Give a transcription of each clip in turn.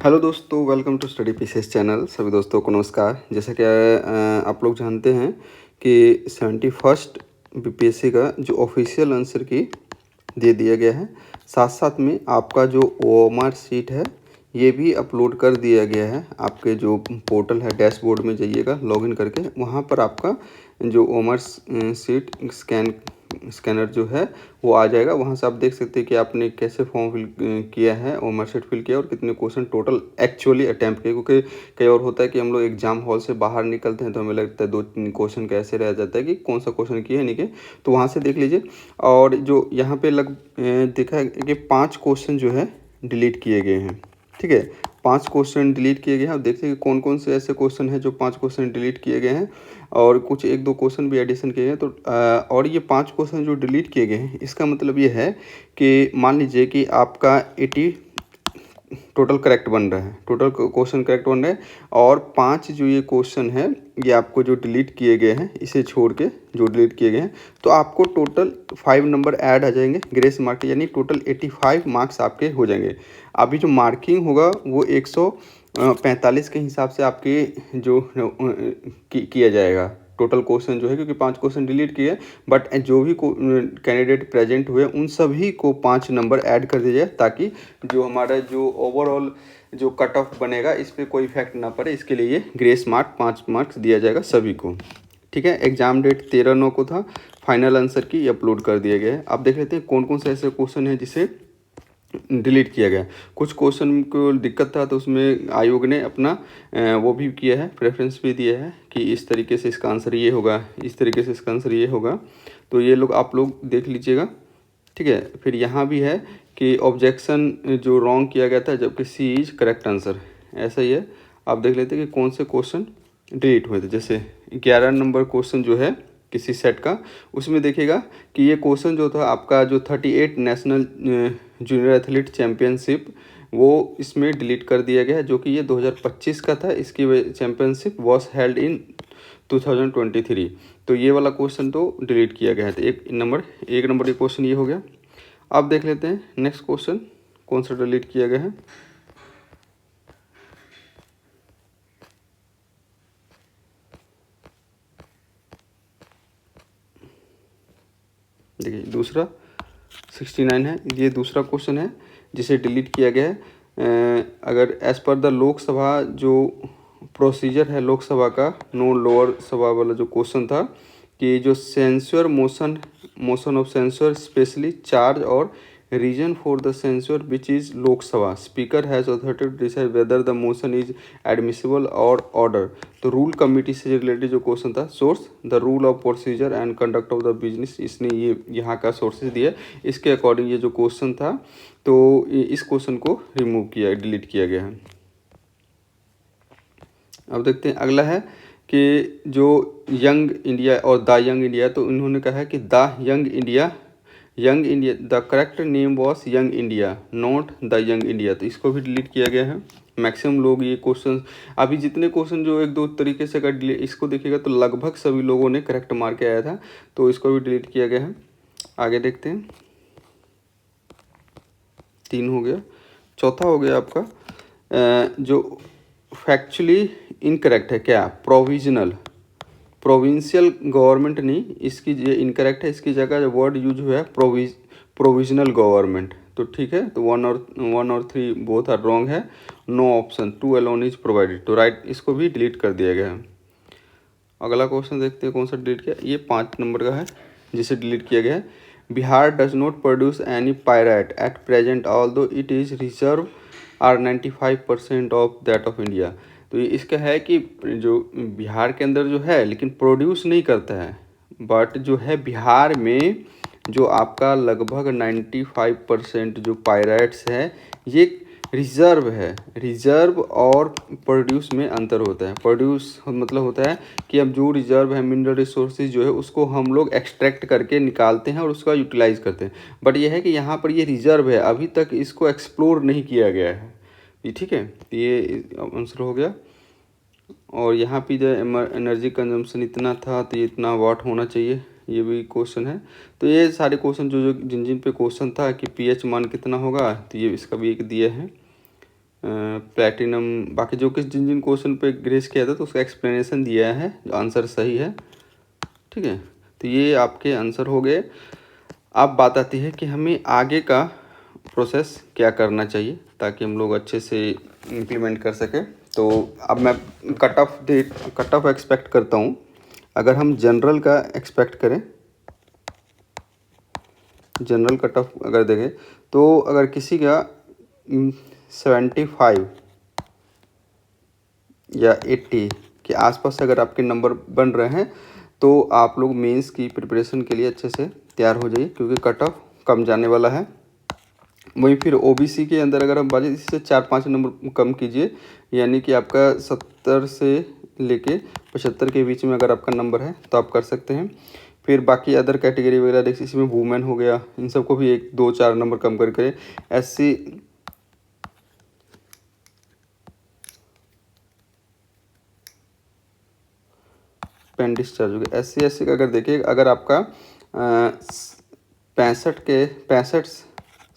Hello दोस्तों, welcome to study pieces channel. सभी दोस्तों को नमस्कार। जैसा कि आप लोग जानते हैं कि 71st बीपीएससी का जो ऑफिशियल आंसर की दे दिया गया है, साथ साथ में आपका जो ओएमआर शीट है ये भी अपलोड कर दिया गया है। आपके जो पोर्टल है डैशबोर्ड में जाइएगा, लॉगिन करके वहाँ पर आपका जो ओएमआर शीट स्कैनर जो है वो आ जाएगा। वहाँ से आप देख सकते हैं कि आपने कैसे फॉर्म फिल किया है, ओएमआर शीट फिल किया और कितने क्वेश्चन टोटल एक्चुअली अटैम्प्ट किए। क्योंकि कई और होता है कि हम लोग एग्जाम हॉल से बाहर निकलते हैं तो हमें लगता है 2-3 क्वेश्चन कैसे रह जाता है कि कौन सा क्वेश्चन किया है नहीं किया, तो वहाँ से देख लीजिए। और जो यहाँ पे देखा है कि 5 क्वेश्चन जो है डिलीट किए गए हैं। ठीक है, 5 क्वेश्चन डिलीट किए गए हैं। और देखते हैं कि कौन कौन से ऐसे क्वेश्चन हैं जो 5 क्वेश्चन डिलीट किए गए हैं और कुछ 1-2 क्वेश्चन भी एडिशन किए गए हैं। तो और ये 5 क्वेश्चन जो डिलीट किए गए हैं इसका मतलब ये है कि मान लीजिए कि आपका 80 टोटल करेक्ट बन रहा है, टोटल क्वेश्चन करेक्ट बन रहे हैं और 5 जो ये क्वेश्चन है ये आपको जो डिलीट किए गए हैं इसे छोड़ के जो डिलीट किए गए हैं, तो आपको टोटल 5 नंबर ऐड आ जाएंगे ग्रेस मार्क, यानी टोटल 85 मार्क्स आपके हो जाएंगे। अभी जो मार्किंग होगा वो 145 के हिसाब से आपके जो किया जाएगा टोटल क्वेश्चन जो है, क्योंकि 5 क्वेश्चन डिलीट किए, बट जो भी कैंडिडेट प्रेजेंट हुए उन सभी को 5 नंबर ऐड कर दिया जाए ताकि जो हमारा जो ओवरऑल जो कट ऑफ बनेगा इस पर कोई इफेक्ट ना पड़े। इसके लिए ये ग्रेस मार्क 5 मार्क्स दिया जाएगा सभी को। ठीक है, एग्जाम डेट 13/9 को था। फाइनल आंसर की अपलोड कर दिया गया है। आप देख लेते हैं कौन कौन से ऐसे क्वेश्चन हैं जिसे डिलीट किया गया। कुछ क्वेश्चन को दिक्कत था तो उसमें आयोग ने अपना वो भी किया है, प्रेफरेंस भी दिया है कि इस तरीके से इसका आंसर ये होगा, इस तरीके से इसका आंसर ये होगा। तो ये लोग आप लोग देख लीजिएगा। ठीक है, फिर यहाँ भी है कि ऑब्जेक्शन जो रॉन्ग किया गया था जबकि सी इज करेक्ट आंसर, ऐसा ही है। आप देख लेते हैं कि कौन से क्वेश्चन डिलीट हुए थे। जैसे 11 नंबर क्वेश्चन जो है किसी सेट का, उसमें देखिएगा कि ये क्वेश्चन जो था आपका जो 38 नेशनल जूनियर एथलीट चैम्पियनशिप वो इसमें डिलीट कर दिया गया है, जो कि ये 2025 का था। इसकी चैम्पियनशिप वॉज हेल्ड इन 2023। तो ये वाला क्वेश्चन तो डिलीट किया गया है। तो एक नंबर ये क्वेश्चन ये हो गया। अब देख लेते हैं नेक्स्ट क्वेश्चन कौन सा डिलीट किया गया है। देखिए दूसरा 69 है, ये दूसरा क्वेश्चन है जिसे डिलीट किया गया है। अगर एज पर द लोकसभा जो प्रोसीजर है लोकसभा का, नो लोअर सभा वाला जो क्वेश्चन था कि जो censure motion of censure specially charge और reason for the censure which is Lok Sabha speaker has authority to decide whether the motion is admissible और ऑर्डर। तो रूल कमेटी से रिलेटेड जो क्वेश्चन था, source the rule of procedure and conduct of the business, इसने ये यहाँ का sources दिया। इसके अकॉर्डिंग ये जो क्वेश्चन था तो इस क्वेश्चन को रिमूव किया, डिलीट किया गया है। अब देखते हैं अगला है कि जो यंग इंडिया और द यंग इंडिया, तो इन्होंने कहा है कि the young India the correct name was young India not the young India. तो इसको भी डिलीट किया गया है। मैक्सिमम लोग ये क्वेश्चन, अभी जितने क्वेश्चन जो 1-2 तरीके से अगर इसको देखिएगा तो लगभग सभी लोगों ने करेक्ट मार्क के आया था, तो इसको भी डिलीट किया गया है। आगे देखते हैं, 3 हो गया। चौथा हो गया आपका जो फैक्चुअली इनकरेक्ट है क्या, प्रोविंशियल गवर्नमेंट नहीं, इसकी ये इनकरेक्ट है। इसकी जगह वर्ड यूज हुआ है प्रोविजनल गवर्नमेंट। तो ठीक है, तो 1 और 3 बोथ आर रॉन्ग है। No option 2 alone is provided, तो राइट इसको भी डिलीट कर दिया गया है। अगला क्वेश्चन देखते हैं कौन सा डिलीट किया। ये 5 नंबर का है जिसे डिलीट किया गया है। Bihar does not produce any pyrite at present although it is reserve are 95% of that of India. तो ये इसका है कि जो बिहार के अंदर जो है लेकिन प्रोड्यूस नहीं करता है, बट जो है बिहार में जो आपका लगभग 95% जो पायराइट्स है ये रिजर्व है। रिजर्व और प्रोड्यूस में अंतर होता है। प्रोड्यूस मतलब होता है कि अब जो रिजर्व है मिनरल रिसोर्सेज जो है उसको हम लोग एक्सट्रैक्ट करके निकालते हैं और उसका यूटिलाइज करते हैं, बट ये है कि यहाँ पर ये रिजर्व है, अभी तक इसको एक्सप्लोर नहीं किया गया है। ये ठीक है, ये आंसर हो गया। और यहाँ पे जो एनर्जी कंजम्पशन इतना था तो ये इतना वाट होना चाहिए, ये भी क्वेश्चन है। तो ये सारे क्वेश्चन जो जिन जिन पे क्वेश्चन था कि पीएच मान कितना होगा, तो ये इसका भी एक दिया है। प्लैटिनम, बाकी जो किस जिन जिन क्वेश्चन पे ग्रेस किया था तो उसका एक्सप्लेनेशन दिया है, जो आंसर सही है। ठीक है, तो ये आपके आंसर हो गए। अब बात आती है कि हमें आगे का प्रोसेस क्या करना चाहिए ताकि हम लोग अच्छे से इम्प्लीमेंट कर सकें। तो अब मैं कट ऑफ एक्सपेक्ट करता हूँ। अगर हम जनरल का एक्सपेक्ट करें, जनरल कट ऑफ अगर देखें तो अगर किसी का 75 या 80 के आसपास अगर आपके नंबर बन रहे हैं तो आप लोग मेंस की प्रिपरेशन के लिए अच्छे से तैयार हो जाइए, क्योंकि कट ऑफ कम जाने वाला है। वहीं फिर ओबीसी के अंदर अगर हम बात, इससे 4-5 नंबर कम कीजिए, यानी कि आपका 70 से लेके 75 के बीच में अगर आपका नंबर है तो आप कर सकते हैं। फिर बाकी अदर कैटेगरी वगैरह देखिए, इसमें वुमेन हो गया, इन सबको भी 1-2-4 नंबर कम करके एससी पेन डिस्चार्ज हो गया। SC का अगर देखिए, अगर आपका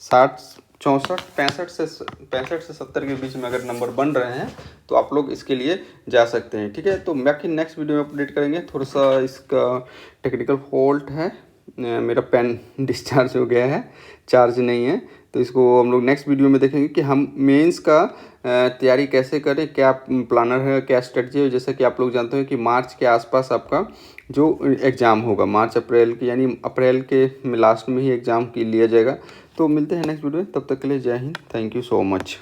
65 से 70 के बीच में अगर नंबर बन रहे हैं तो आप लोग इसके लिए जा सकते हैं। ठीक है, तो बाकी नेक्स्ट वीडियो में अपडेट करेंगे। थोड़ा सा इसका टेक्निकल फॉल्ट है, मेरा पेन डिस्चार्ज हो गया है, चार्ज नहीं है, तो इसको हम लोग नेक्स्ट वीडियो में देखेंगे कि हम मेंस का तैयारी कैसे करें, क्या प्लानर है, क्या स्ट्रेटजी है। जैसा कि आप लोग जानते हैं कि मार्च के आसपास आपका जो एग्ज़ाम होगा, मार्च अप्रैल की, यानी अप्रैल के लास्ट में ही एग्ज़ाम की लिया जाएगा। तो मिलते हैं नेक्स्ट वीडियो में, तब तक के लिए जय Hind, thank you so much.